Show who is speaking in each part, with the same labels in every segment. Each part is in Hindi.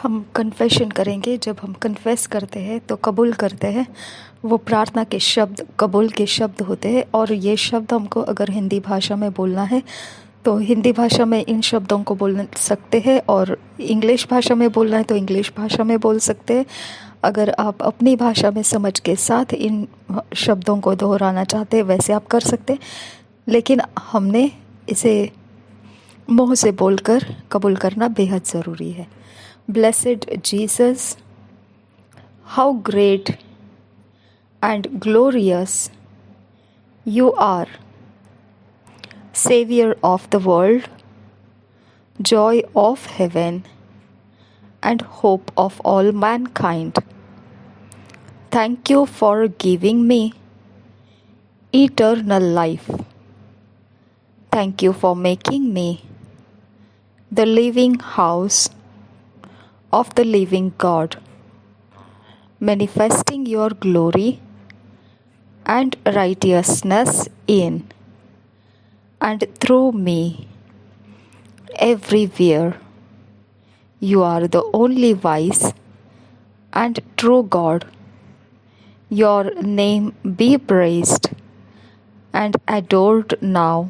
Speaker 1: हम कन्फेशन करेंगे। जब हम कन्फेस करते हैं तो कबूल करते हैं, वो प्रार्थना के शब्द कबूल के शब्द होते हैं। और ये शब्द हमको अगर हिंदी भाषा में बोलना है तो हिंदी भाषा में इन शब्दों को बोल सकते हैं, और इंग्लिश भाषा में बोलना है तो इंग्लिश भाषा में बोल सकते हैं। अगर आप अपनी भाषा में समझ के साथ इन शब्दों को दोहराना चाहते हैं वैसे आप कर सकते हैं, लेकिन हमने इसे मुँह से बोलकर कबूल करना बेहद ज़रूरी है। Blessed Jesus, how great and glorious you are, Savior of the world, joy of heaven, and hope of all mankind. Thank you for giving me eternal life. Thank you for making me the living house of the living God, manifesting your glory and righteousness in and through me everywhere. You are the only wise and true God. Your name be praised and adored now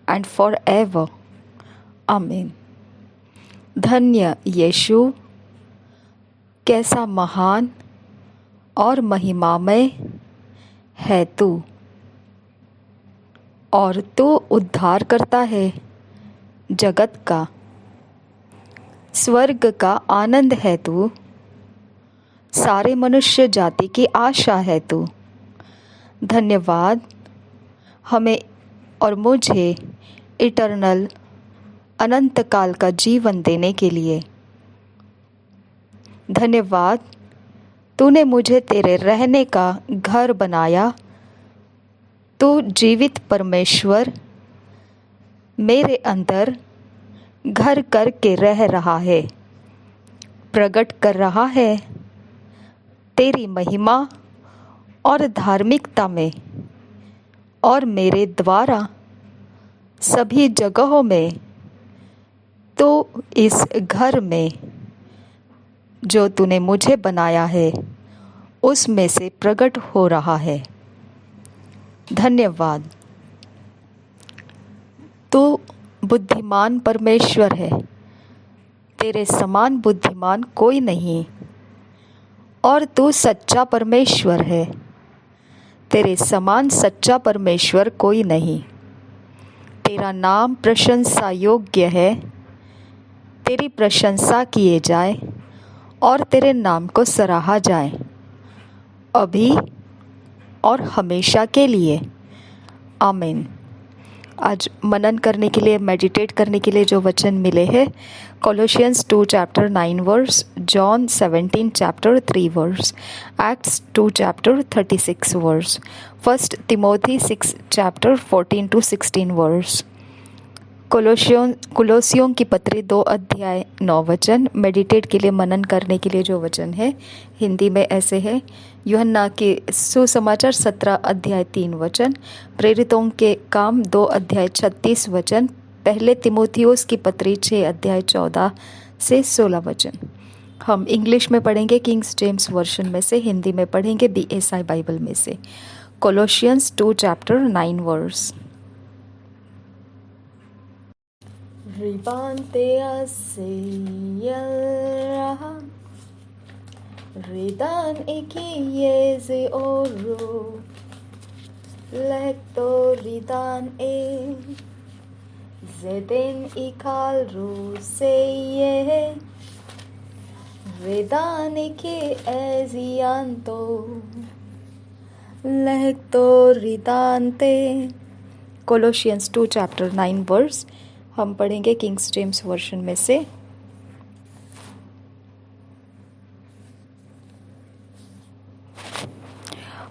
Speaker 1: and forever. Amen. धन्य यीशु, कैसा महान और महिमामय है तू, और तू उद्धार करता है जगत का। स्वर्ग का आनंद है तू, सारे मनुष्य जाति की आशा है तू। धन्यवाद हमें और मुझे इटर्नल अनंत काल का जीवन देने के लिए। धन्यवाद तूने मुझे तेरे रहने का घर बनाया। तू जीवित परमेश्वर मेरे अंदर घर करके रह रहा है, प्रकट कर रहा है तेरी महिमा और धार्मिकता में, और मेरे द्वारा सभी जगहों में तो इस घर में जो तूने मुझे बनाया है उसमें से प्रकट हो रहा है। धन्यवाद तू बुद्धिमान परमेश्वर है, तेरे समान बुद्धिमान कोई नहीं। और तू सच्चा परमेश्वर है, तेरे समान सच्चा परमेश्वर कोई नहीं। तेरा नाम प्रशंसा योग्य है, तेरी प्रशंसा किए जाए और तेरे नाम को सराहा जाए अभी और हमेशा के लिए। आमीन। आज मनन करने के लिए, मेडिटेट करने के लिए जो वचन मिले हैं, Colossians 2 chapter 9 verse, John 17 chapter 3 verse, Acts 2 chapter 36 verse, 1 Timothy 6 chapter 14 to 16 verse, कुलोसियों की पत्री 2 अध्याय 9 वचन। मेडिटेट के लिए, मनन करने के लिए जो वचन है हिंदी में ऐसे है। यूहन्ना के सुसमाचार 17 अध्याय 3 वचन, प्रेरितों के काम 2 अध्याय 36 वचन, पहले तिमोथियुस की पत्री 6 अध्याय 14 से 16 वचन। हम इंग्लिश में पढ़ेंगे किंग्स जेम्स वर्शन में से, हिंदी में पढ़ेंगे BSI बाइबल में से। Colossians 2 chapter 9 verse. Ribante aseyelraha Ridan ikiyeze oru Lekto ridan e Zeden ikalru seye Ridan iki ezianto Lekto ridante। Colossians 2 chapter 9 verse। हम पढ़ेंगे किंग्स जेम्स वर्शन में से।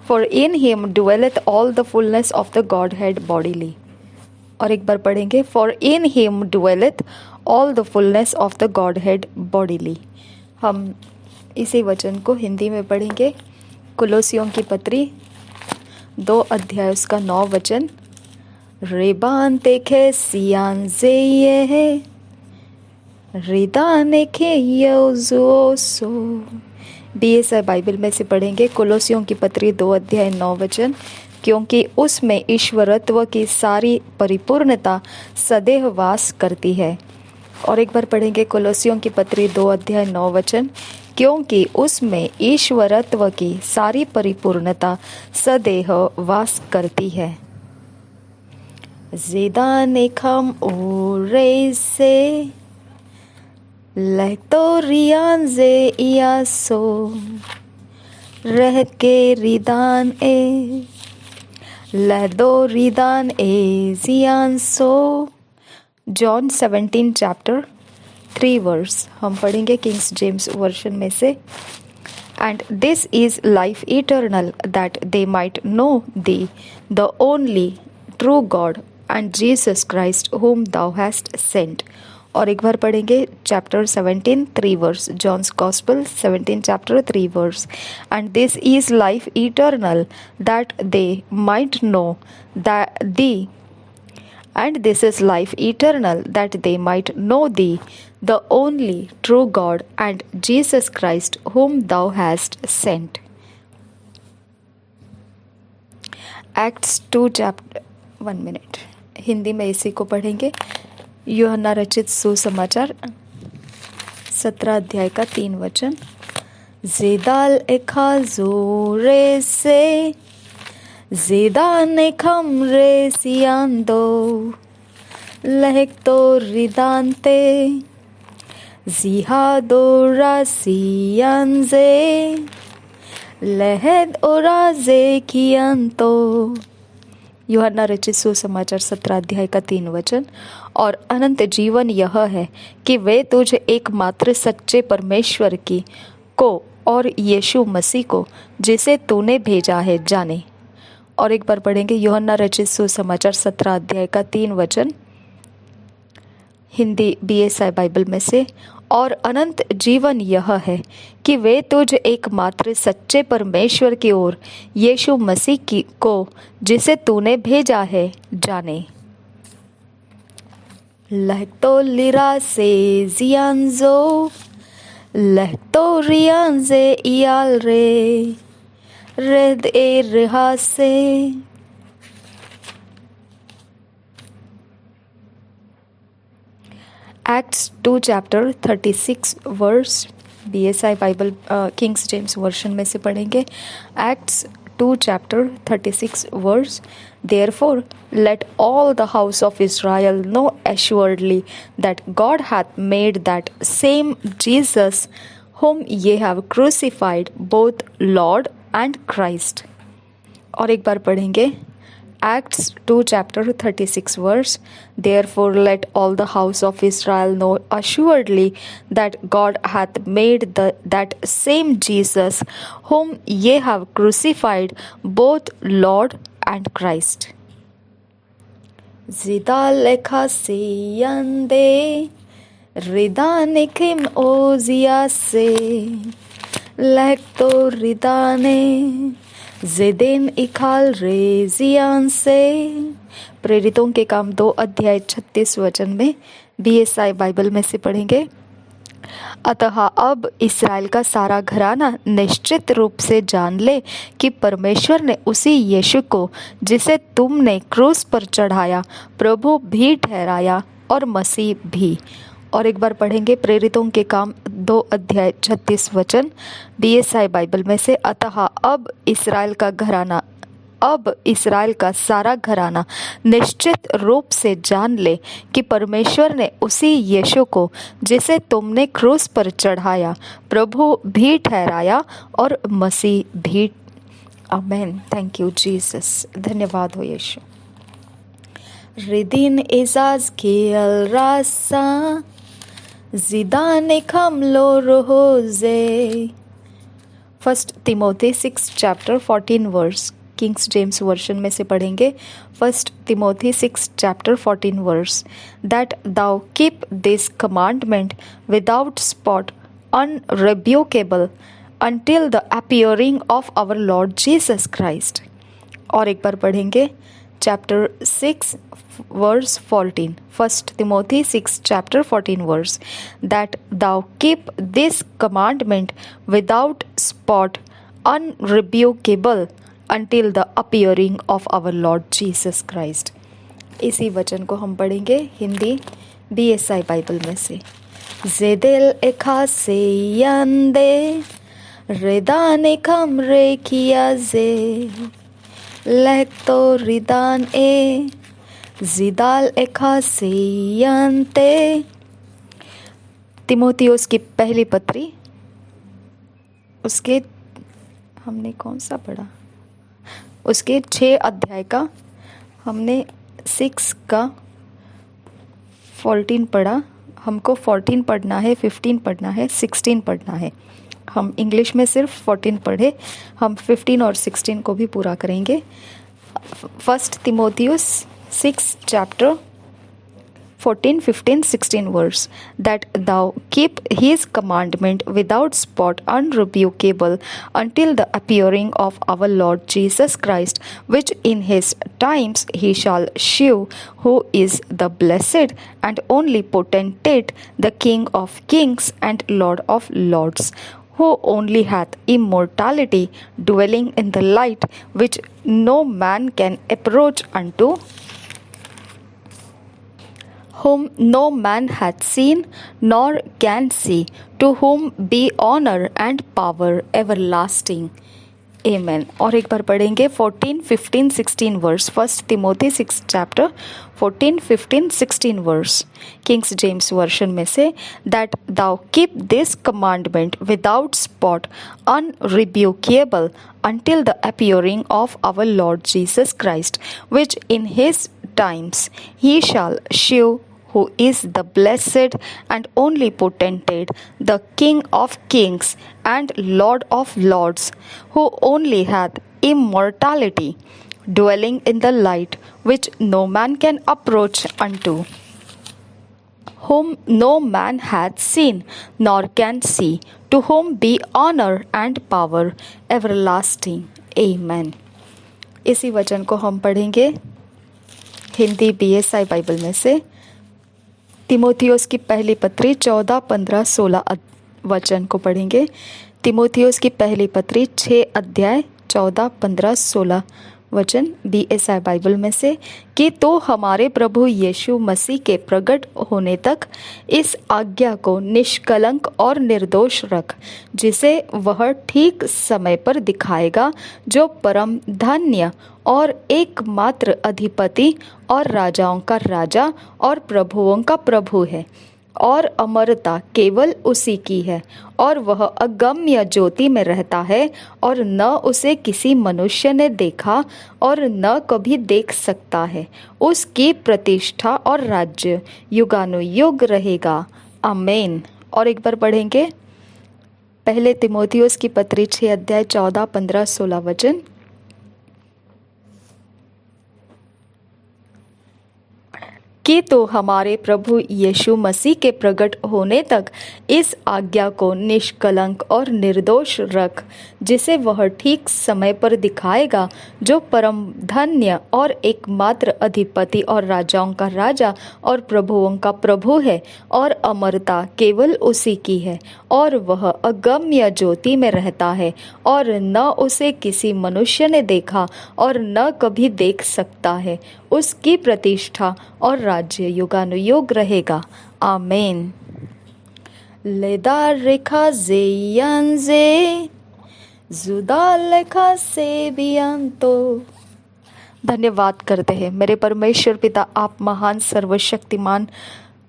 Speaker 1: For in him dwelleth all the fullness of the Godhead bodily। और एक बार पढ़ेंगे, For in him dwelleth all the fullness of the Godhead bodily। हम इसी वचन को हिंदी में पढ़ेंगे। कुलोसियों की पत्री 2 अध्याय उसका 9 वचन। Rebante que sian zeye रिदाने के योजोसो। बीएसआई बाइबल में से पढ़ेंगे कोलोसियों की पत्री 2 अध्याय 9 वचन। क्योंकि उसमें ईश्वरत्व की सारी परिपूर्णता सदैव वास करती है। और एक बार पढ़ेंगे कोलोसियों की पत्री 2 अध्याय 9 वचन। क्योंकि उसमें ईश्वरत्व की सारी परिपूर्णता सदैव वास करती है। ज़िदाने खम ओरेसे लेक्टोरियान जे इयासो रह के रिदान ए लदो रिदान ए जियानसो। जॉन 17 चैप्टर 3 वर्स हम पढ़ेंगे किंग्स जेम्स वर्शन में से। And this is life eternal that they might know thee the only true God and Jesus Christ whom thou hast sent। और एक बार पढ़ेंगे chapter 17 3 verse John's gospel 17 chapter 3 verse. And this is life eternal that they might know that thee and this is life eternal that they might know thee the only true God and Jesus Christ whom thou hast sent। Acts 2 chapter 1 minute Hindi में इसी को पढ़ेंगे। यूहन्ना रचित सुसमाचार 17 अध्याय का 3 वचन। ज़िदाल एखा जोरे से ज़िदाने खमरे सियांदो लहक्तो रिदांते ज़िहादो रासियांजे लहद ओराजे कियांतो। यूहन्ना रचित सुसमाचार 17 अध्याय का 3 वचन। और अनंत जीवन यह है कि वे तुझे एकमात्र सच्चे परमेश्वर की को और यीशु मसीह को जिसे तूने भेजा है जाने। और एक बार पढ़ेंगे यूहन्ना रचित सुसमाचार 17 अध्याय का 3 वचन हिंदी बीएसआई बाइबल में से। और अनंत जीवन यह है कि वे तुझ एकमात्र सच्चे परमेश्वर की ओर यीशु मसीह की को जिसे तूने भेजा है जाने। लहतो लिरा से जियांजो लहतो रियांजे इयाल रे रेद ए रहा से। Acts 2 chapter 36 verse BSI Bible King James version में से पढ़ेंगे। Acts 2 chapter 36 verse। Therefore let all the house of Israel know assuredly that God hath made that same Jesus whom ye have crucified both Lord and Christ। और एक बार पढ़ेंगे Acts 2 chapter 36 verse। Therefore let all the house of Israel know assuredly that God hath made that same Jesus whom ye have crucified both Lord and Christ। Zida lekha siyande ridanikim oziase lekto ridane ज़िदिन इखाल रेजियान से। प्रेरितों के काम 2 अध्याय 36 वचन में बीएसआई बाइबल में से पढ़ेंगे। अतः अब इस्राएल का सारा घराना निश्चित रूप से जान ले कि परमेश्वर ने उसी यीशु को जिसे तुमने क्रूस पर चढ़ाया प्रभु भी ठहराया और मसीह भी। और एक बार पढ़ेंगे प्रेरितों के काम 2 अध्याय 36 वचन बीएसआई बाइबल में से। अतः अब इस्राएल का सारा घराना निश्चित रूप से जान ले कि परमेश्वर ने उसी यीशु को जिसे तुमने क्रूस पर चढ़ाया प्रभु भी ठहराया और मसीह भी। आमेन। Thank you Jesus. धन्यवाद हो यीशु। रिदिन एजाज के अलरासा ज़िदाने खमलो रोजे। 1 Timothy 6 chapter 14 verse Kings James version में से पढ़ेंगे। 1 Timothy 6 chapter 14 verse. That thou keep this commandment without spot unrebukeable until the appearing of our Lord Jesus Christ। और एक बार पढ़ेंगे chapter 6 verse 14. 1 Timothy 6 chapter 14 verse. That thou keep this commandment without spot, unrebukable, until the appearing of our Lord Jesus Christ. इसी वचन को हम पढ़ेंगे हिंदी BSI बाइबल में से. Zedel ekase yande redan ekam rekia ze lekto ridan e zidal ekase yante. तिमोथियुस की पहली पत्री, उसके हमने कौन सा पढ़ा, उसके 6 अध्याय का हमने 6 का 14 पढ़ा. हमको 14 पढ़ना है, 15 पढ़ना है, 16 पढ़ना है. हम इंग्लिश में सिर्फ 14 पढ़े, हम 15 और 16 को भी पूरा करेंगे. 1 तिमोथियुस 6 chapter 14, 15, 16 verse. That thou keep his commandment without spot, unrebukable, until the appearing of our Lord Jesus Christ, which in his times he shall shew, who is the blessed and only potentate, the King of kings and Lord of lords, who only hath immortality, dwelling in the light, which no man can approach unto, whom no man hath seen nor can see, to whom be honor and power everlasting. Amen. और एक बार पढ़ेंगे 14, 15, 16 verse. 1 Timothy 6 chapter 14, 15, 16 verse. Kings James version में से. That thou keep this commandment without spot, unrebukable, until the appearing of our Lord Jesus Christ, which in his times he shall shew, who is the blessed and only potentate, the King of kings and Lord of lords, who only hath immortality, dwelling in the light, which no man can approach unto, whom no man hath seen nor can see, to whom be honor and power everlasting. Amen. इसी वचन को हम पढ़ेंगे हिंदी BSI बाइबल में से. तिमोथियुस की पहली पत्री 14, 15, 16 वचन को पढ़ेंगे. तिमोथियुस की पहली पत्री 6 अध्याय 14, 15, 16 वचन BSI बाइबल में से. कि तो हमारे प्रभु यीशु मसीह के प्रकट होने तक इस आज्ञा को निष्कलंक और निर्दोष रख, जिसे वह ठीक समय पर दिखाएगा, जो परम धन्य और एकमात्र अधिपति और राजाओं का राजा और प्रभुओं का प्रभु है, और अमरता केवल उसी की है, और वह अगम्य ज्योति में रहता है, और न उसे किसी मनुष्य ने देखा और न कभी देख सकता है. उसकी प्रतिष्ठा और राज्य युगानुयुग रहेगा. आमीन. और एक बार पढ़ेंगे पहले तिमोथियुस की पत्री 6 अध्याय 14, 15, 16 वचन. कि तो हमारे प्रभु यीशु मसीह के प्रकट होने तक इस आज्ञा को निष्कलंक और निर्दोष रख, जिसे वह ठीक समय पर दिखाएगा, जो परम धन्य और एकमात्र अधिपति और राजाओं का राजा और प्रभुओं का प्रभु है, और अमरता केवल उसी की है, और वह अगम्य ज्योति में रहता है, और न उसे किसी मनुष्य ने देखा और न कभी देख सकता है. उसकी प्रतिष्ठा और राज्य युगानुयुग रहेगा. आमीन. लेदा रेखा जेयांजे जुदा लेखा से बियांतो. धन्यवाद करते हैं मेरे परमेश्वर पिता, आप महान सर्वशक्तिमान,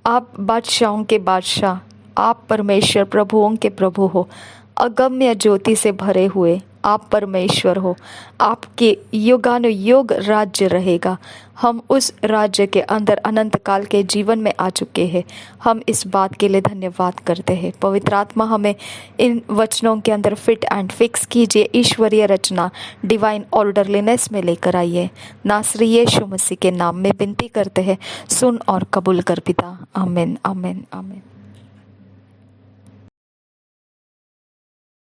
Speaker 1: आप बादशाहों के बादशाह, आप परमेश्वर प्रभुओं के प्रभु हो, अगम्य ज्योति से भरे हुए आप परमेश्वर हो. आपके युगानुयुग राज्य रहेगा. हम उस राज्य के अंदर अनंत काल के जीवन में आ चुके हैं. हम इस बात के लिए धन्यवाद करते हैं. पवित्र आत्मा हमें इन वचनों के अंदर फिट एंड फिक्स कीजिए. ईश्वरीय रचना डिवाइन ऑर्डरलीनेस में लेकर आइए. नासरी यीशु मसीह के नाम में विनती करते हैं. सुन और कबूल कर पिता. आमीन, आमीन, आमीन.